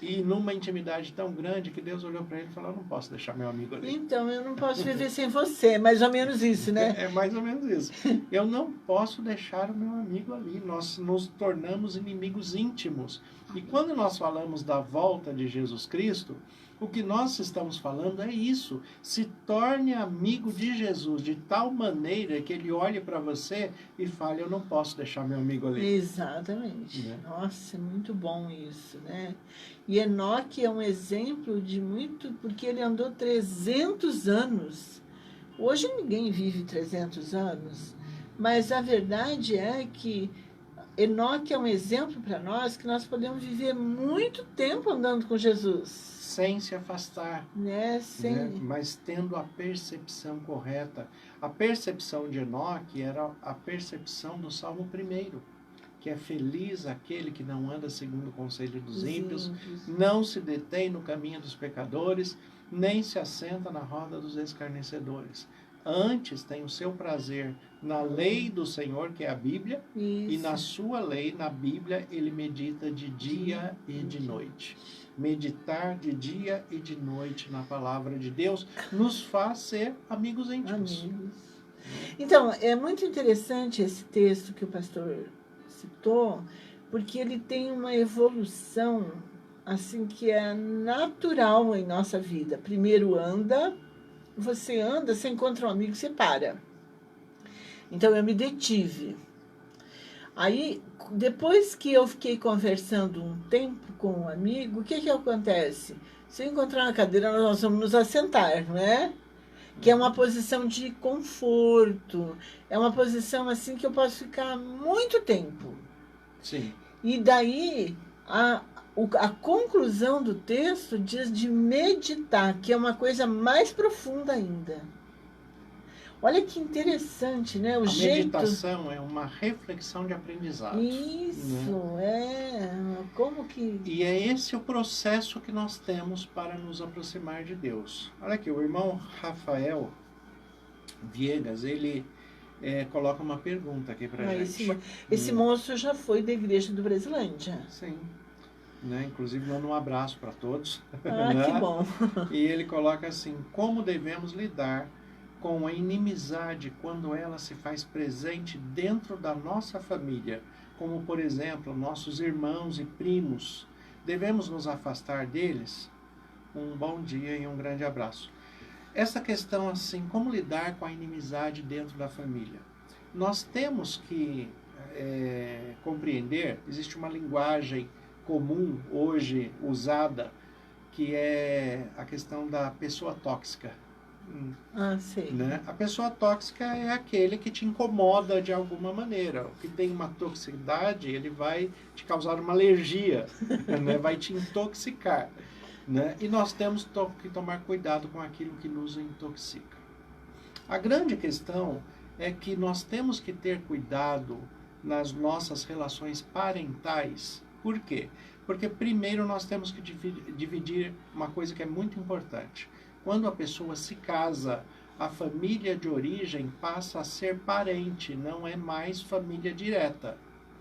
E numa intimidade tão grande que Deus olhou para ele e falou: eu não posso deixar meu amigo ali. Então, eu não posso viver sem você. É mais ou menos isso, né? É mais ou menos isso. Eu não posso deixar o meu amigo ali. Nós nos tornamos inimigos íntimos. E quando nós falamos da volta de Jesus Cristo, o que nós estamos falando é isso. Se torne amigo de Jesus de tal maneira que ele olhe para você e fale: eu não posso deixar meu amigo ali. Exatamente. Né? Nossa, é muito bom isso, né? E Enoque é um exemplo de muito, porque ele andou 300 anos. Hoje ninguém vive 300 anos, mas a verdade é que Enoque é um exemplo para nós que nós podemos viver muito tempo andando com Jesus. Sem se afastar, Né? Mas tendo a percepção correta. A percepção de Enoque era a percepção do Salmo 1º, que é: feliz aquele que não anda segundo o conselho dos ímpios, não se detém no caminho dos pecadores, nem se assenta na roda dos escarnecedores. Antes tem o seu prazer na lei do Senhor, que é a Bíblia, e na sua lei, na Bíblia, ele medita de dia e de noite. Meditar de dia e de noite na palavra de Deus nos faz ser amigos íntimos. Então, é muito interessante esse texto que o pastor citou, porque ele tem uma evolução assim que é natural em nossa vida. Primeiro você encontra um amigo, você para. Então eu me detive. Aí, depois que eu fiquei conversando um tempo com um amigo, o que acontece? Se eu encontrar uma cadeira, nós vamos nos assentar, não é? Que é uma posição de conforto, é uma posição assim que eu posso ficar muito tempo. Sim. E daí, a conclusão do texto diz de meditar, que é uma coisa mais profunda ainda. Olha que interessante, né? O A jeito. meditação é uma reflexão de aprendizado. Isso, como que. E é esse o processo que nós temos para nos aproximar de Deus. Olha aqui, o irmão Rafael Viegas, ele coloca uma pergunta aqui para a gente. Esse moço já foi da igreja do Brasilândia. Sim. Né? Inclusive, dando um abraço para todos. Que bom. E ele coloca assim: como devemos lidar com a inimizade quando ela se faz presente dentro da nossa família, como, por exemplo, nossos irmãos e primos? Devemos nos afastar deles? Um bom dia e um grande abraço. Essa questão, assim, como lidar com a inimizade dentro da família? Nós temos que compreender, existe uma linguagem comum hoje usada, que é a questão da pessoa tóxica. Sei. Né? A pessoa tóxica é aquele que te incomoda de alguma maneira. O que tem uma toxicidade, ele vai te causar uma alergia, né? Vai te intoxicar. Né? E nós temos que tomar cuidado com aquilo que nos intoxica. A grande questão é que nós temos que ter cuidado nas nossas relações parentais. Por quê? Porque primeiro nós temos que dividir uma coisa que é muito importante. Quando a pessoa se casa, a família de origem passa a ser parente, não é mais família direta.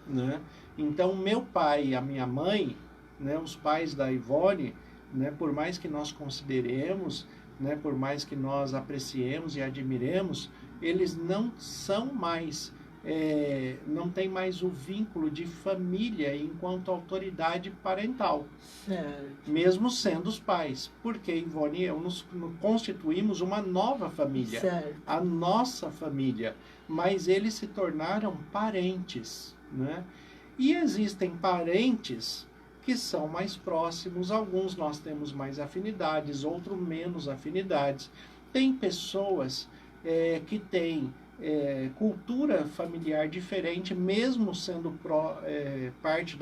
Né? Então, meu pai e a minha mãe, né, os pais da Ivone, né, por mais que nós consideremos, né, por mais que nós apreciemos e admiremos, eles não são mais, não tem mais o vínculo de família enquanto autoridade parental. Certo. Mesmo sendo os pais. Porque Ivone e eu nos constituímos uma nova família. Certo. A nossa família. Mas eles se tornaram parentes. Né? E existem parentes que são mais próximos. Alguns nós temos mais afinidades, outros menos afinidades. Tem pessoas que têm cultura familiar diferente, mesmo sendo parte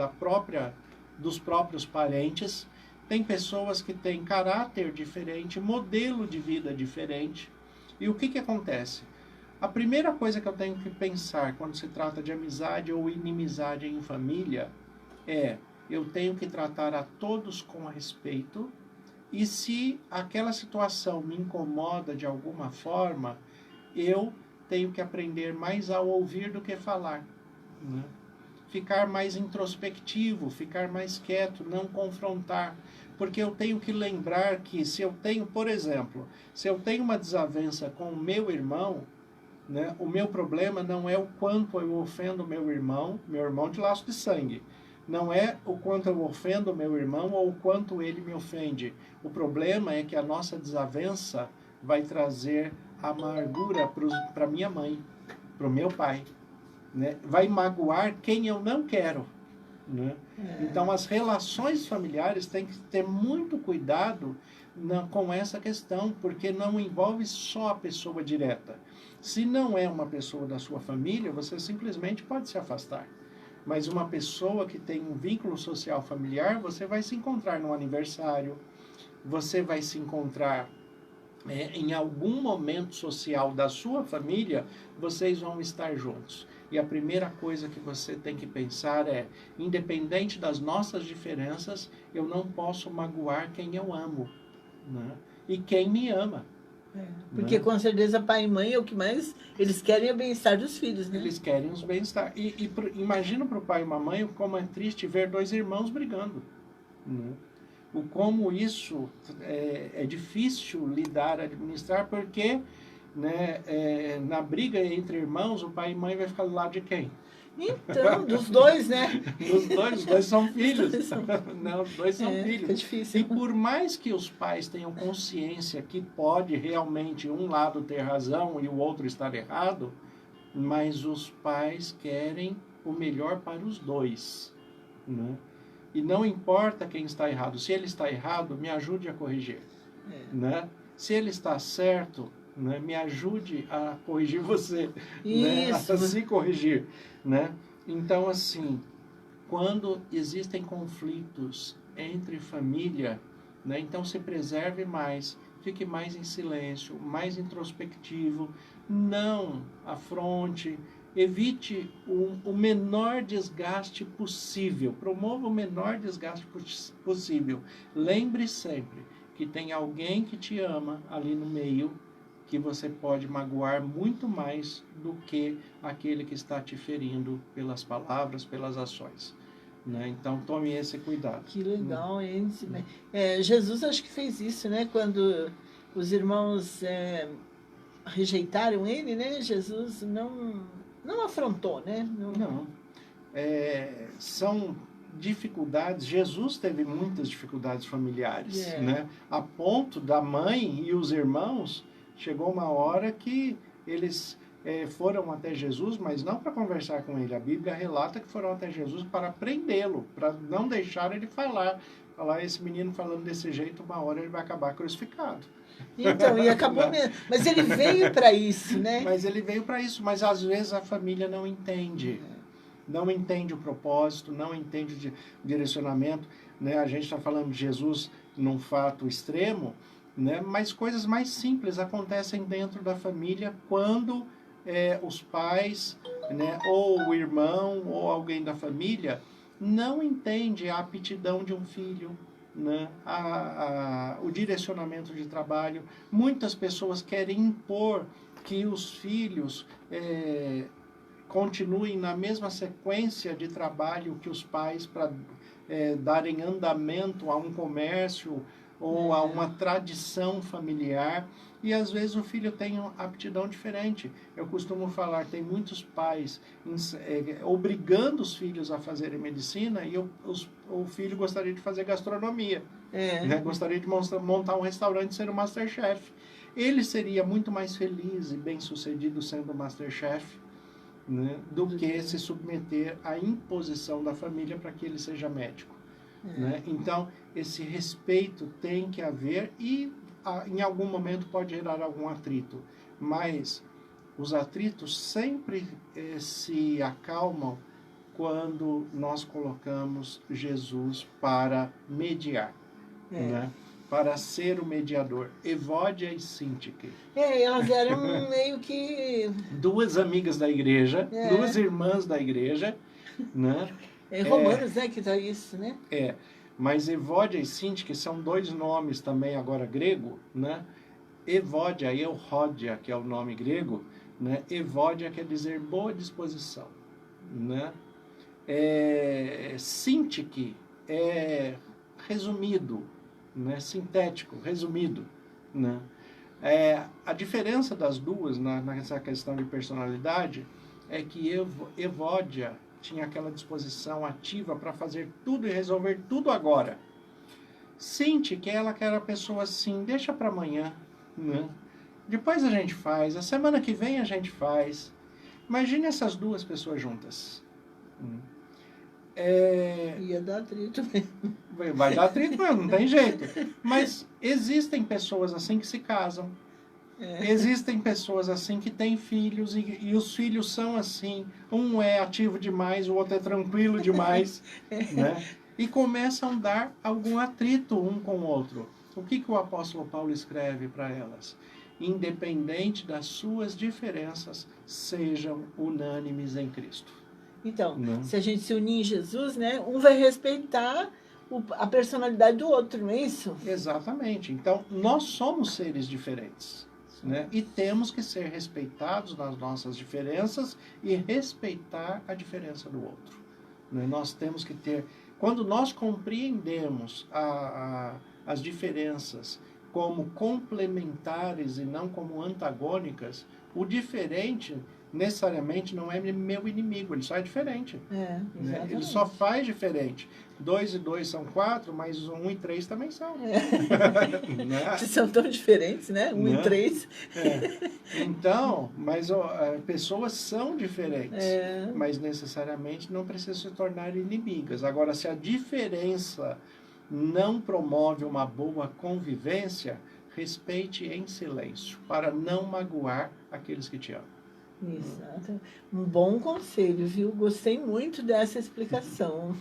dos próprios parentes. Tem pessoas que têm caráter diferente, modelo de vida diferente. E o que acontece? A primeira coisa que eu tenho que pensar quando se trata de amizade ou inimizade em família é: eu tenho que tratar a todos com respeito, e se aquela situação me incomoda de alguma forma, eu tenho que aprender mais a ouvir do que falar. Né? Ficar mais introspectivo, ficar mais quieto, não confrontar. Porque eu tenho que lembrar que se eu tenho, por exemplo, se eu tenho uma desavença com o meu irmão, né, o meu problema não é o quanto eu ofendo meu irmão de laço de sangue. Não é o quanto eu ofendo meu irmão ou o quanto ele me ofende. O problema é que a nossa desavença vai trazer amargura para minha mãe, para o meu pai. Né? Vai magoar quem eu não quero. Né? Então, as relações familiares têm que ter muito cuidado com essa questão, porque não envolve só a pessoa direta. Se não é uma pessoa da sua família, você simplesmente pode se afastar. Mas uma pessoa que tem um vínculo social familiar, você vai se encontrar no aniversário, você vai se encontrar em algum momento social da sua família, vocês vão estar juntos. E a primeira coisa que você tem que pensar é: independente das nossas diferenças, eu não posso magoar quem eu amo, né? E quem me ama. Porque com certeza pai e mãe é o que mais eles querem, é o bem-estar dos filhos, né? Eles querem os bem-estar. Imagina para o pai e uma mãe como é triste ver dois irmãos brigando. Né? O como isso é difícil lidar, administrar, porque né, na briga entre irmãos, o pai e mãe vai ficar do lado de quem? Então, dos dois, né? Os dois são filhos. Não, os dois são filhos. É difícil. E por mais que os pais tenham consciência que pode realmente um lado ter razão e o outro estar errado, mas os pais querem o melhor para os dois. Né? E não importa quem está errado. Se ele está errado, me ajude a corrigir. Né? Se ele está certo, né, me ajude a corrigir você. Né? A se corrigir. Né? Então, assim, quando existem conflitos entre família, né, então se preserve mais fique mais em silêncio, mais introspectivo, não afronte, evite o menor desgaste possível, promova o menor desgaste possível. Lembre sempre que tem alguém que te ama ali no meio, que você pode magoar muito mais do que aquele que está te ferindo pelas palavras, pelas ações. Né? Então, tome esse cuidado. Que legal, hein? Jesus acho que fez isso, né? Quando os irmãos rejeitaram ele, né? Jesus não afrontou, né? Não. São dificuldades. Jesus teve muitas dificuldades familiares, né? A ponto da mãe e os irmãos, chegou uma hora que eles foram até Jesus, mas não para conversar com ele. A Bíblia relata que foram até Jesus para prendê-lo, para não deixar ele falar. Falar, esse menino falando desse jeito, uma hora ele vai acabar crucificado. Então, e acabou mesmo. Mas ele veio para isso, né? Mas ele veio para isso, mas às vezes a família não entende. Não entende o propósito, não entende o direcionamento. Né? A gente está falando de Jesus num fato extremo, né? Mas coisas mais simples acontecem dentro da família quando os pais, né, ou o irmão, ou alguém da família não entende a aptidão de um filho, né, o direcionamento de trabalho. Muitas pessoas querem impor que os filhos continuem na mesma sequência de trabalho que os pais para darem andamento a um comércio ou a uma tradição familiar, e às vezes o filho tem uma aptidão diferente. Eu costumo falar, tem muitos pais obrigando os filhos a fazerem medicina e o filho gostaria de fazer gastronomia, né? Gostaria de montar um restaurante e ser um Masterchef. Ele seria muito mais feliz e bem-sucedido sendo Masterchef, né, do que se submeter à imposição da família para que ele seja médico. Né? Então, esse respeito tem que haver e em algum momento pode gerar algum atrito, mas os atritos sempre se acalmam quando nós colocamos Jesus para mediar, né? Para ser o mediador. Evódia e Sintique. Elas eram meio que... duas amigas da igreja, duas irmãs da igreja, né? Romanos, né, que dá isso, né? Mas Evódia e Sintique são dois nomes também agora grego, né? Evódia e Euródia, que é o nome grego, né? Evódia quer dizer boa disposição, né? Sintique é resumido, né? Sintético, resumido, né? A diferença das duas nessa questão de personalidade é que Evódia tinha aquela disposição ativa para fazer tudo e resolver tudo agora. Sintique, ela que era a pessoa assim, deixa para amanhã, né? Depois a gente faz, a semana que vem a gente faz. Imagine essas duas pessoas juntas. Ia dar atrito mesmo. Vai dar atrito mesmo, não tem jeito. Mas existem pessoas assim que se casam. Existem pessoas assim que têm filhos e os filhos são assim. Um é ativo demais, o outro é tranquilo demais. Né? E começam a dar algum atrito um com o outro. O que o apóstolo Paulo escreve para elas? Independente das suas diferenças, sejam unânimes em Cristo. Então, se a gente se unir em Jesus, né, um vai respeitar a personalidade do outro, não é isso? Exatamente. Então, nós somos seres diferentes. Né? E temos que ser respeitados nas nossas diferenças e respeitar a diferença do outro. Né? Nós temos que ter... Quando nós compreendemos as diferenças como complementares e não como antagônicas, o diferente necessariamente não é meu inimigo, ele só é diferente. Né? Ele só faz diferente. 2 e 2 são 4, mas 1 e 3 também são. Né? São tão diferentes, né? 1 e 3. Então, mas pessoas são diferentes, mas necessariamente não precisam se tornar inimigas. Agora, se a diferença não promove uma boa convivência, respeite em silêncio, para não magoar aqueles que te amam. Exato. Um bom conselho, viu? Gostei muito dessa explicação.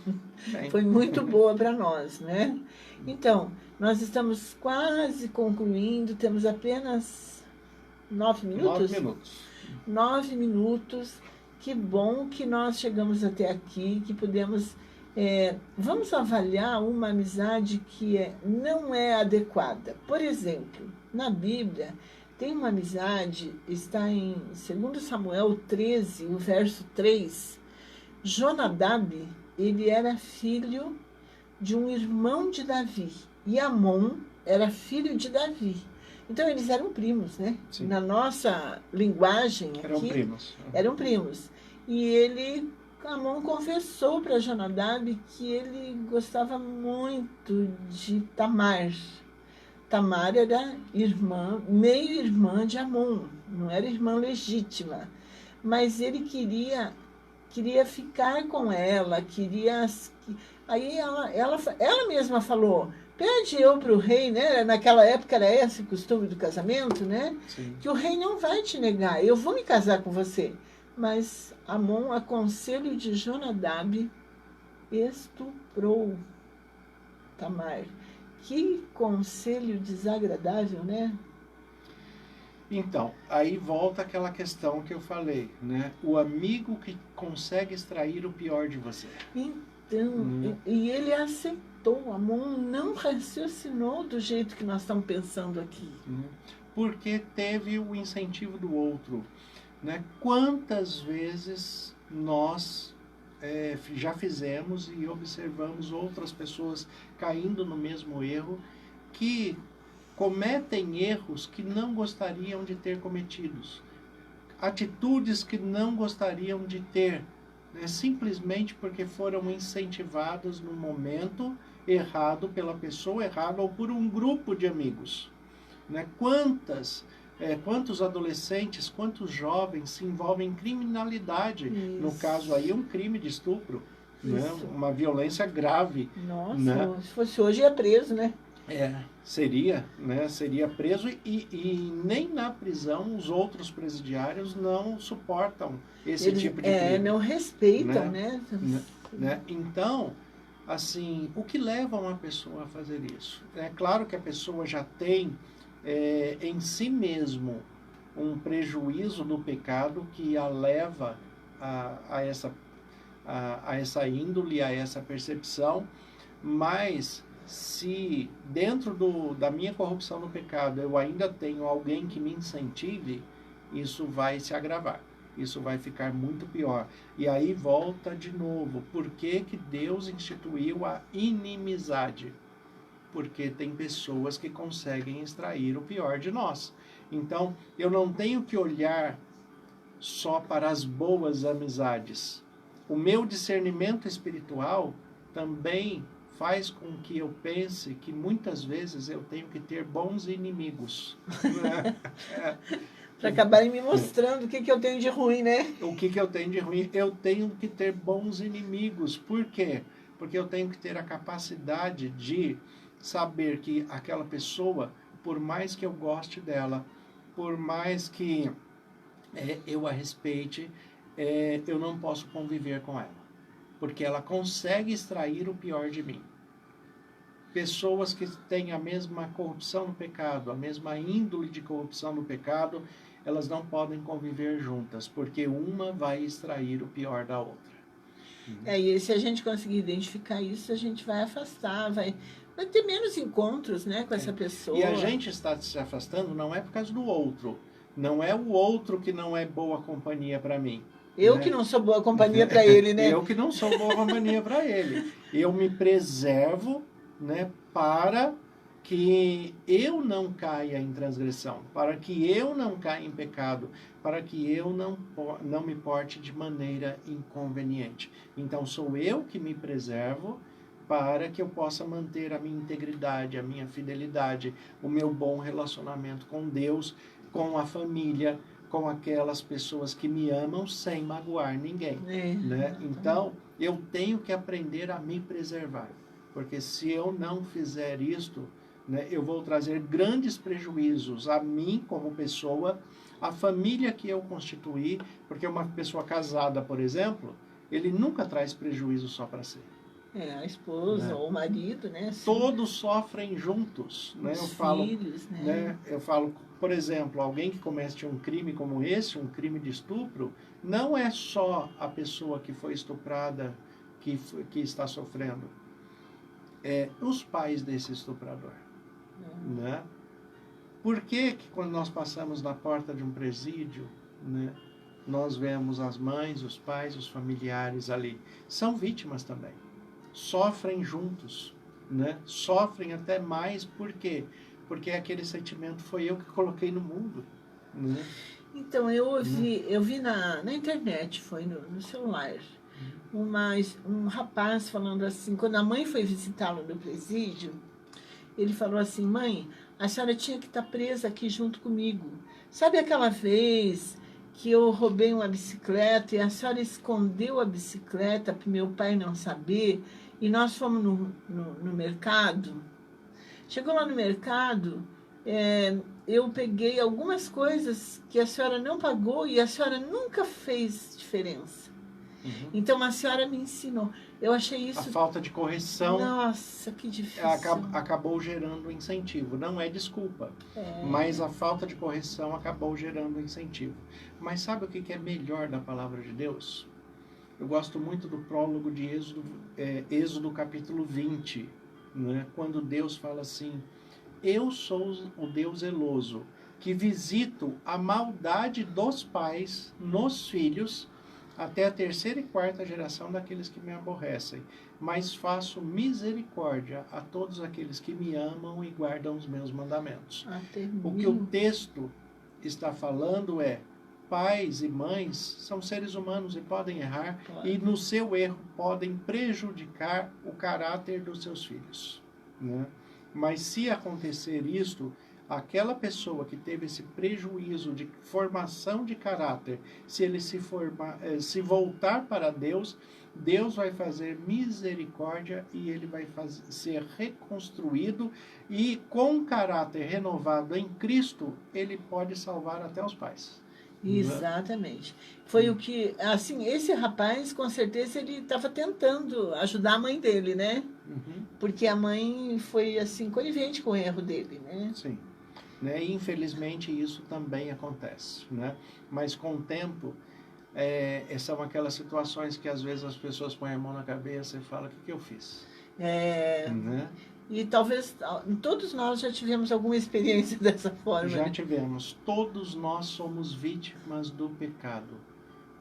Bem, Foi muito boa para nós, né? Então, nós estamos quase concluindo, temos apenas 9 minutos? 9 minutos. 9 minutos. Que bom que nós chegamos até aqui, que podemos. Vamos avaliar uma amizade que não é adequada. Por exemplo, na Bíblia, tem uma amizade, está em 2 Samuel 13, o verso 3. Jonadab, ele era filho de um irmão de Davi. E Amon era filho de Davi. Então, eles eram primos, né? Sim. Na nossa linguagem aqui... Eram primos. Eram primos. E Amon confessou para Jonadab que ele gostava muito de Tamar. Tamar era meio-irmã de Amon, não era irmã legítima. Mas ele queria ficar com ela, Aí ela mesma falou, pede eu para o rei, né? Naquela época era esse o costume do casamento, né? Sim. Que o rei não vai te negar, eu vou me casar com você. Mas Amon, a conselho de Jonadab, estuprou Tamar. Que conselho desagradável, né? Então, aí volta aquela questão que eu falei, né? O amigo que consegue extrair o pior de você. Então, e ele aceitou. Amon não raciocinou do jeito que nós estamos pensando aqui. Porque teve o incentivo do outro. Né? Quantas vezes nós já fizemos e observamos outras pessoas caindo no mesmo erro, que cometem erros que não gostariam de ter cometidos, atitudes que não gostariam de ter, né? Simplesmente porque foram incentivados no momento errado pela pessoa errada ou por um grupo de amigos. Né? Quantos adolescentes, quantos jovens se envolvem em criminalidade? Isso. No caso aí, um crime de estupro, né? Isso. Uma violência grave. Nossa, né? se fosse hoje ia preso, né? Seria, né? Seria preso e nem na prisão os outros presidiários não suportam esse tipo de crime. Não respeitam, né? Né? Então, assim, o que leva uma pessoa a fazer isso? É claro que a pessoa já tem em si mesmo um prejuízo do pecado que a leva a essa índole, a essa percepção, mas se dentro da minha corrupção no pecado eu ainda tenho alguém que me incentive, isso vai se agravar, isso vai ficar muito pior. E aí volta de novo, por que Deus instituiu a inimizade? Porque tem pessoas que conseguem extrair o pior de nós. Então, eu não tenho que olhar só para as boas amizades. O meu discernimento espiritual também faz com que eu pense que muitas vezes eu tenho que ter bons inimigos. Né? Para acabarem me mostrando o que eu tenho de ruim, né? O que eu tenho de ruim? Eu tenho que ter bons inimigos. Por quê? Porque eu tenho que ter a capacidade de saber que aquela pessoa, por mais que eu goste dela, por mais que eu a respeite, eu não posso conviver com ela, porque ela consegue extrair o pior de mim. Pessoas que têm a mesma corrupção no pecado, a mesma índole de corrupção no pecado, elas não podem conviver juntas, porque uma vai extrair o pior da outra. E se a gente conseguir identificar isso, a gente vai afastar, vai ter menos encontros, né, com essa pessoa. E a gente está se afastando não é por causa do outro. Não é o outro que não é boa companhia para mim. Eu, né? Que não sou boa companhia para ele, né? Eu que não sou boa companhia para ele. Eu me preservo, né, para que eu não caia em transgressão, para que eu não caia em pecado, para que eu não me porte de maneira inconveniente. Então, sou eu que me preservo para que eu possa manter a minha integridade, a minha fidelidade, o meu bom relacionamento com Deus, com a família, com aquelas pessoas que me amam sem magoar ninguém. Né? Então, eu tenho que aprender a me preservar, porque se eu não fizer isto, né, eu vou trazer grandes prejuízos a mim como pessoa, a família que eu constituí, porque uma pessoa casada, por exemplo, ele nunca traz prejuízo só para si. A esposa Né? ou o marido, né? Sim. Todos sofrem juntos, né? Os filhos, né? Eu falo, por exemplo, alguém que comete um crime como esse, um crime de estupro, não é só a pessoa que foi estuprada que está sofrendo, é os pais desse estuprador, né? Por que quando nós passamos na porta de um presídio, né, nós vemos as mães, os pais, os familiares ali? São vítimas também. Sofrem juntos, né? Sofrem até mais, por quê? Porque aquele sentimento foi eu que coloquei no mundo, né? Então, eu vi na internet, foi no celular, um rapaz falando assim, quando a mãe foi visitá-lo no presídio, ele falou assim: mãe, a senhora tinha que estar presa aqui junto comigo. Sabe aquela vez que eu roubei uma bicicleta e a senhora escondeu a bicicleta para meu pai não saber, e nós fomos no mercado? Chegou lá no mercado, eu peguei algumas coisas que a senhora não pagou e a senhora nunca fez diferença. Então a senhora me ensinou. Eu achei isso... A falta de correção... Nossa, que difícil. Acabou gerando incentivo. Não é desculpa, mas a falta de correção acabou gerando incentivo. Mas sabe o que é melhor da palavra de Deus? Eu gosto muito do prólogo de Êxodo capítulo 20, né? Quando Deus fala assim: eu sou o Deus zeloso, que visito a maldade dos pais nos filhos até a 3ª e 4ª geração daqueles que me aborrecem, mas faço misericórdia a todos aqueles que me amam e guardam os meus mandamentos. O que o texto está falando é: pais e mães são seres humanos e podem errar, e no seu erro podem prejudicar o caráter dos seus filhos, né? Mas se acontecer isto, aquela pessoa que teve esse prejuízo de formação de caráter, se ele se voltar para Deus, Deus vai fazer misericórdia e ele vai ser reconstruído, e com um caráter renovado em Cristo, ele pode salvar até os pais. Exatamente. Foi o que, assim, esse rapaz, com certeza, ele estava tentando ajudar a mãe dele, né? Porque a mãe foi, assim, conivente com o erro dele, né? Sim. Né? E, infelizmente, isso também acontece, né? Mas, com o tempo, são aquelas situações que, às vezes, as pessoas põem a mão na cabeça e falam: o que eu fiz? Né? E talvez todos nós já tivemos alguma experiência dessa forma. Já tivemos. Todos nós somos vítimas do pecado,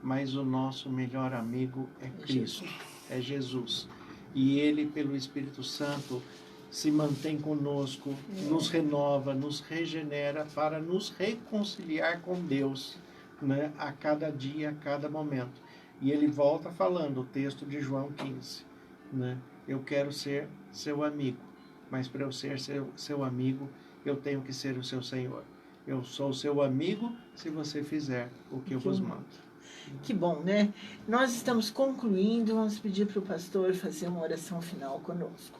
mas o nosso melhor amigo é Cristo, é Jesus. E Ele, pelo Espírito Santo, se mantém conosco, nos renova, nos regenera para nos reconciliar com Deus, né? A cada dia, a cada momento. E Ele volta falando, o texto de João 15, né? Eu quero ser seu amigo, mas para eu ser seu amigo, eu tenho que ser o seu Senhor. Eu sou seu amigo se você fizer o que eu vos mando. Que bom, né? Nós estamos concluindo, vamos pedir para o pastor fazer uma oração final conosco.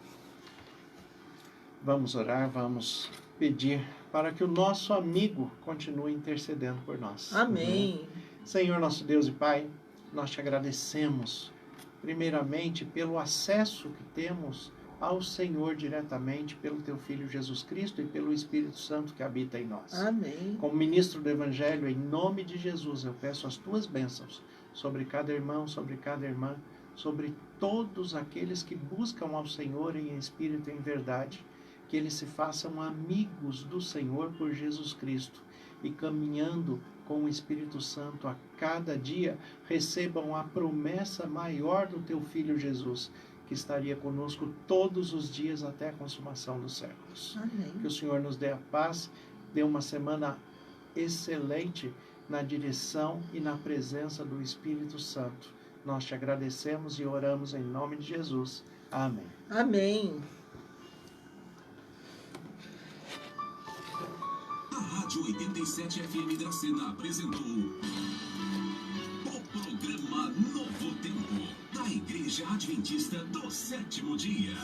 Vamos orar, vamos pedir para que o nosso amigo continue intercedendo por nós. Amém. Senhor, nosso Deus e Pai, nós te agradecemos, primeiramente, pelo acesso que temos ao Senhor diretamente, pelo Teu Filho Jesus Cristo e pelo Espírito Santo que habita em nós. Amém. Como ministro do Evangelho, em nome de Jesus, eu peço as Tuas bênçãos sobre cada irmão, sobre cada irmã, sobre todos aqueles que buscam ao Senhor em espírito e em verdade, que eles se façam amigos do Senhor por Jesus Cristo e, caminhando com o Espírito Santo a cada dia, recebam a promessa maior do Teu Filho Jesus, que estaria conosco todos os dias até a consumação dos séculos. Amém. Que o Senhor nos dê a paz, dê uma semana excelente na direção e na presença do Espírito Santo. Nós te agradecemos e oramos em nome de Jesus. Amém. Amém. A Rádio 87 FM Dracena apresentou o programa Novo Tempo, da Igreja Adventista do Sétimo Dia.